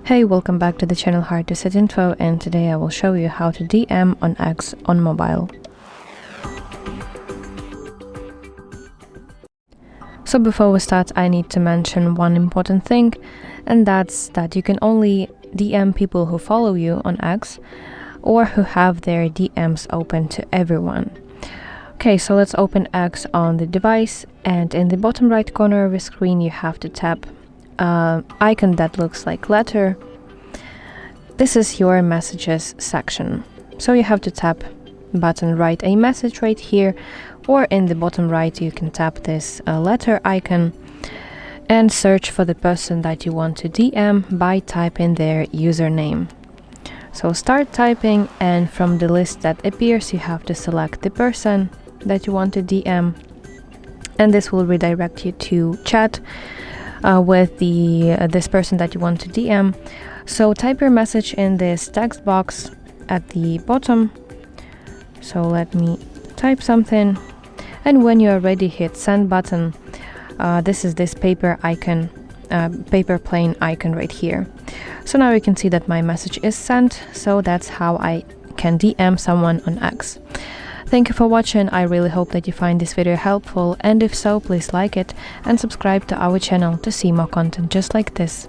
Hey, welcome back to the channel HardReset.Info, and today I will show you how to DM on X on mobile. So before we start, I need to mention one important thing, and that's that you can only DM people who follow you on X or who have their DMs open to everyone. Okay, so let's open X on the device, and in the bottom right corner of the screen you have to tap icon that looks like letter. This is your messages section. So you have to tap button write a message right here, or in the bottom right you can tap this letter icon and search for the person that you want to DM by typing their username. So start typing, and from the list that appears you have to select the person that you want to DM, and this will redirect you to chat with this person that you want to DM. So type your message in this text box at the bottom. So let me type something, and when you are ready, hit send button. This is this paper icon, paper plane icon right here. So now you can see that my message is sent. So that's how I can DM someone on X. Thank you for watching. I really hope that you find this video helpful, and if so, please like it and subscribe to our channel to see more content just like this.